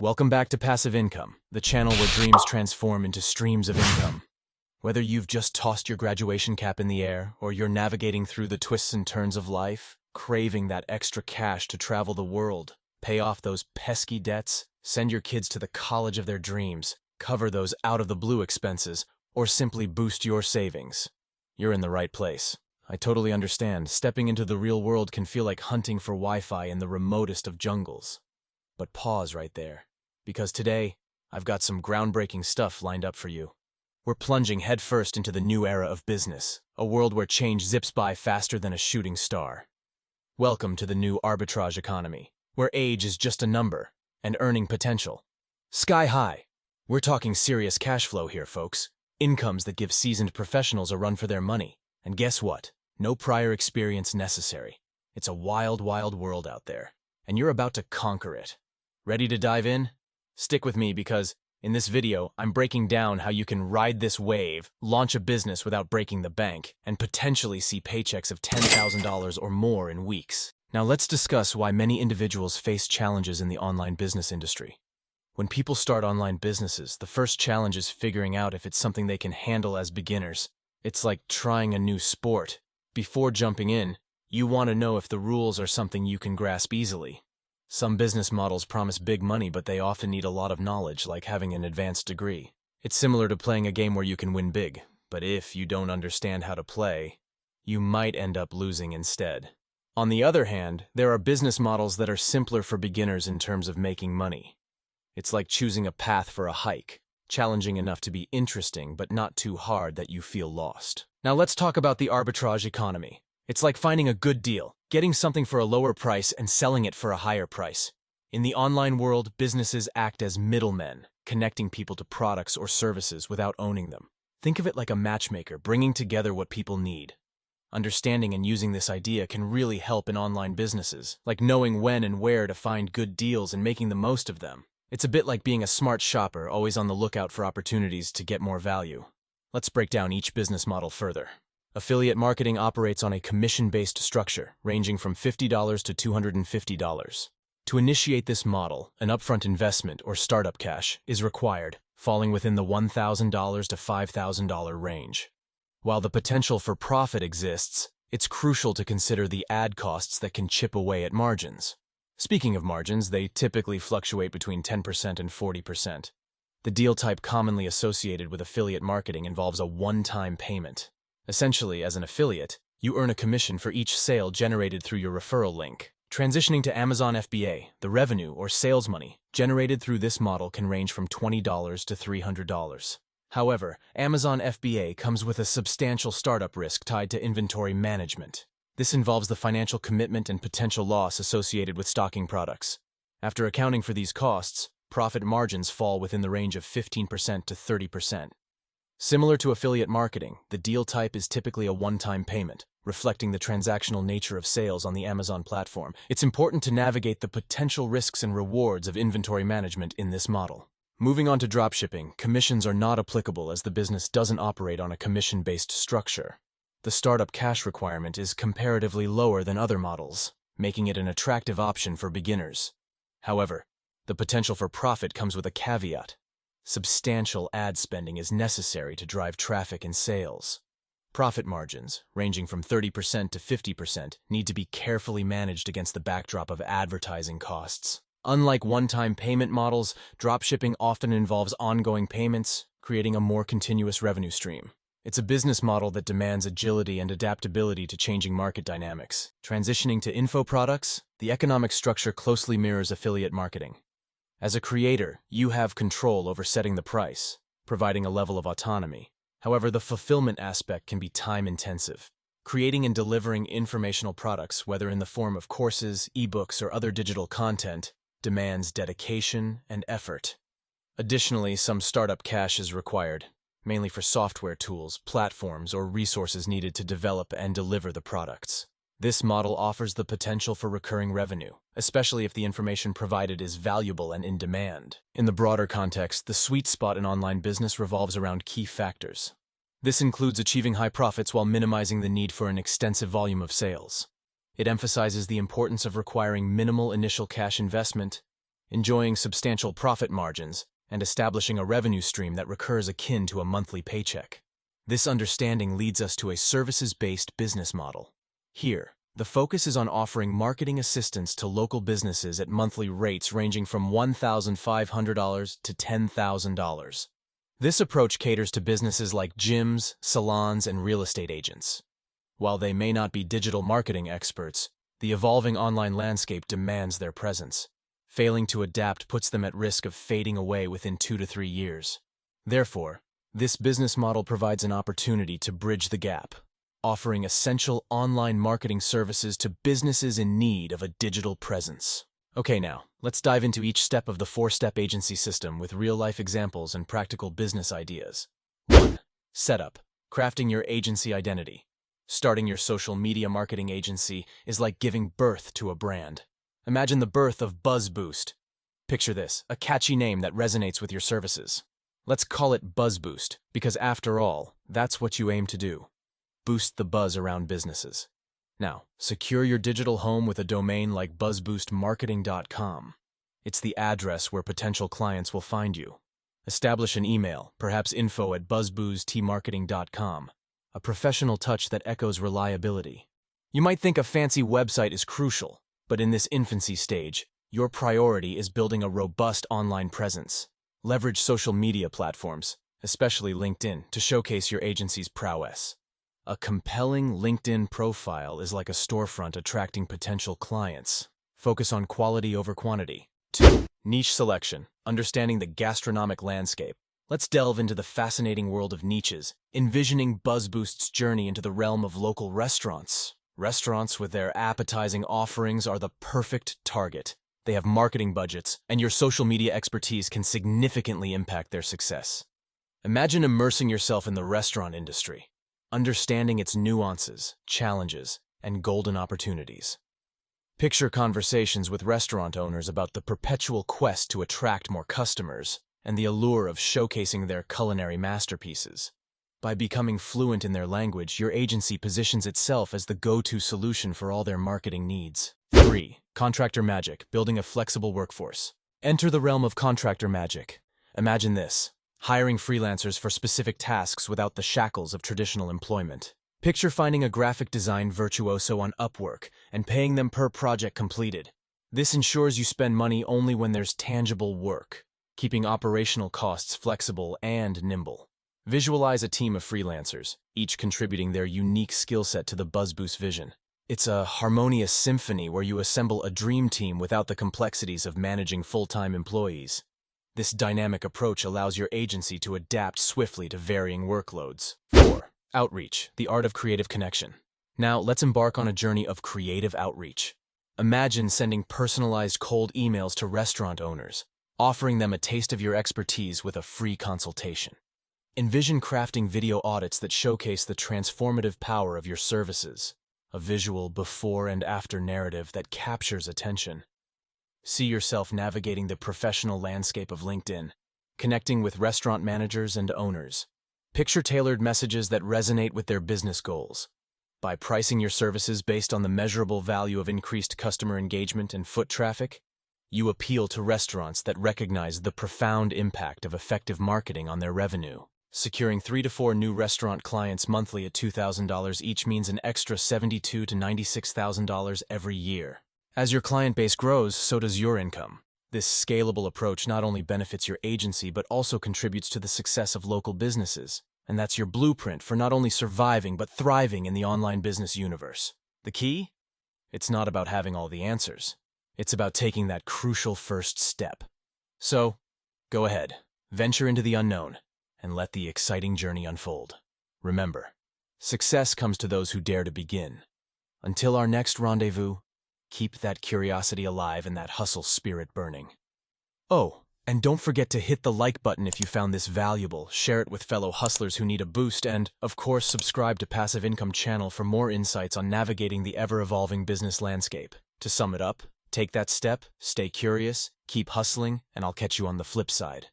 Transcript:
Welcome back to Passive Income, the channel where dreams transform into streams of income. Whether you've just tossed your graduation cap in the air or you're navigating through the twists and turns of life, craving that extra cash to travel the world, pay off those pesky debts, send your kids to the college of their dreams, cover those out-of-the-blue expenses, or simply boost your savings, you're in the right place. I totally understand. Stepping into the real world can feel like hunting for Wi-Fi in the remotest of jungles. But pause right there, because today, I've got some groundbreaking stuff lined up for you. We're plunging headfirst into the new era of business, a world where change zips by faster than a shooting star. Welcome to the new arbitrage economy, where age is just a number, and earning potential sky high. We're talking serious cash flow here, folks. Incomes that give seasoned professionals a run for their money. And guess what? No prior experience necessary. It's a wild, wild world out there, and you're about to conquer it. Ready to dive in? Stick with me because in this video, I'm breaking down how you can ride this wave, launch a business without breaking the bank, and potentially see paychecks of $10,000 or more in weeks. Now let's discuss why many individuals face challenges in the online business industry. When people start online businesses, the first challenge is figuring out if it's something they can handle as beginners. It's like trying a new sport. Before jumping in, you want to know if the rules are something you can grasp easily. Some business models promise big money, but they often need a lot of knowledge, like having an advanced degree. It's similar to playing a game where you can win big, but if you don't understand how to play, you might end up losing instead. On the other hand, there are business models that are simpler for beginners in terms of making money. It's like choosing a path for a hike, challenging enough to be interesting but not too hard that you feel lost. Now let's talk about the arbitrage economy. It's like finding a good deal, getting something for a lower price and selling it for a higher price. In the online world, businesses act as middlemen, connecting people to products or services without owning them. Think of it like a matchmaker bringing together what people need. Understanding and using this idea can really help in online businesses, like knowing when and where to find good deals and making the most of them. It's a bit like being a smart shopper, always on the lookout for opportunities to get more value. Let's break down each business model further. Affiliate marketing operates on a commission-based structure, ranging from $50 to $250. To initiate this model, an upfront investment or startup cash is required, falling within the $1,000 to $5,000 range. While the potential for profit exists, it's crucial to consider the ad costs that can chip away at margins. Speaking of margins, they typically fluctuate between 10% and 40%. The deal type commonly associated with affiliate marketing involves a one-time payment. Essentially, as an affiliate, you earn a commission for each sale generated through your referral link. Transitioning to Amazon FBA, the revenue or sales money generated through this model can range from $20 to $300. However, Amazon FBA comes with a substantial startup risk tied to inventory management. This involves the financial commitment and potential loss associated with stocking products. After accounting for these costs, profit margins fall within the range of 15% to 30%. Similar to affiliate marketing, the deal type is typically a one-time payment, reflecting the transactional nature of sales on the Amazon platform. It's important to navigate the potential risks and rewards of inventory management in this model. Moving on to dropshipping, commissions are not applicable as the business doesn't operate on a commission-based structure. The startup cash requirement is comparatively lower than other models, making it an attractive option for beginners. However, the potential for profit comes with a caveat. Substantial ad spending is necessary to drive traffic and sales. Profit margins, ranging from 30% to 50%, need to be carefully managed against the backdrop of advertising costs. Unlike one-time payment models, dropshipping often involves ongoing payments, creating a more continuous revenue stream. It's a business model that demands agility and adaptability to changing market dynamics. Transitioning to info products, the economic structure closely mirrors affiliate marketing. As a creator, you have control over setting the price, providing a level of autonomy. However, the fulfillment aspect can be time-intensive. Creating and delivering informational products, whether in the form of courses, ebooks, or other digital content, demands dedication and effort. Additionally, some startup cash is required, mainly for software tools, platforms, or resources needed to develop and deliver the products. This model offers the potential for recurring revenue, especially if the information provided is valuable and in demand. In the broader context, the sweet spot in online business revolves around key factors. This includes achieving high profits while minimizing the need for an extensive volume of sales. It emphasizes the importance of requiring minimal initial cash investment, enjoying substantial profit margins, and establishing a revenue stream that recurs akin to a monthly paycheck. This understanding leads us to a services-based business model. Here, the focus is on offering marketing assistance to local businesses at monthly rates ranging from $1,500 to $10,000. This approach caters to businesses like gyms, salons, and real estate agents. While they may not be digital marketing experts, the evolving online landscape demands their presence. Failing to adapt puts them at risk of fading away within 2 to 3 years. Therefore, this business model provides an opportunity to bridge the gap, offering essential online marketing services to businesses in need of a digital presence. Okay, now, let's dive into each step of the 4-step agency system with real-life examples and practical business ideas. 1. Setup. Crafting your agency identity. Starting your social media marketing agency is like giving birth to a brand. Imagine the birth of Buzz Boost. Picture this, a catchy name that resonates with your services. Let's call it Buzz Boost, because after all, that's what you aim to do. Boost the buzz around businesses. Now, secure your digital home with a domain like buzzboostmarketing.com. It's the address where potential clients will find you. Establish an email, perhaps info@buzzboostmarketing.com, a professional touch that echoes reliability. You might think a fancy website is crucial, but in this infancy stage, your priority is building a robust online presence. Leverage social media platforms, especially LinkedIn, to showcase your agency's prowess. A compelling LinkedIn profile is like a storefront attracting potential clients. Focus on quality over quantity. 2. Niche selection. Understanding the gastronomic landscape. Let's delve into the fascinating world of niches, envisioning BuzzBoost's journey into the realm of local restaurants. Restaurants with their appetizing offerings are the perfect target. They have marketing budgets, and your social media expertise can significantly impact their success. Imagine immersing yourself in the restaurant industry, understanding its nuances, challenges, and golden opportunities. Picture conversations with restaurant owners about the perpetual quest to attract more customers and the allure of showcasing their culinary masterpieces. By becoming fluent in their language, your agency positions itself as the go-to solution for all their marketing needs. 3. Contractor Magic. Building a flexible workforce. Enter the realm of Contractor Magic. Imagine this: hiring freelancers for specific tasks without the shackles of traditional employment. Picture finding a graphic design virtuoso on Upwork and paying them per project completed. This ensures you spend money only when there's tangible work, keeping operational costs flexible and nimble. Visualize a team of freelancers, each contributing their unique skill set to the BuzzBoost vision. It's a harmonious symphony where you assemble a dream team without the complexities of managing full-time employees. This dynamic approach allows your agency to adapt swiftly to varying workloads. 4. Outreach, the art of creative connection. Now, let's embark on a journey of creative outreach. Imagine sending personalized cold emails to restaurant owners, offering them a taste of your expertise with a free consultation. Envision crafting video audits that showcase the transformative power of your services, a visual before and after narrative that captures attention. See yourself navigating the professional landscape of LinkedIn, connecting with restaurant managers and owners. Picture tailored messages that resonate with their business goals. By pricing your services based on the measurable value of increased customer engagement and foot traffic, you appeal to restaurants that recognize the profound impact of effective marketing on their revenue. Securing 3 to 4 new restaurant clients monthly at $2,000 each means an extra $72,000 to $96,000 every year. As your client base grows, so does your income. This scalable approach not only benefits your agency but also contributes to the success of local businesses. And that's your blueprint for not only surviving but thriving in the online business universe. The key? It's not about having all the answers. It's about taking that crucial first step. So, go ahead, venture into the unknown, and let the exciting journey unfold. Remember, success comes to those who dare to begin. Until our next rendezvous, keep that curiosity alive and that hustle spirit burning. Oh, and don't forget to hit the like button if you found this valuable, share it with fellow hustlers who need a boost, and, of course, subscribe to Passive Income Channel for more insights on navigating the ever-evolving business landscape. To sum it up, take that step, stay curious, keep hustling, and I'll catch you on the flip side.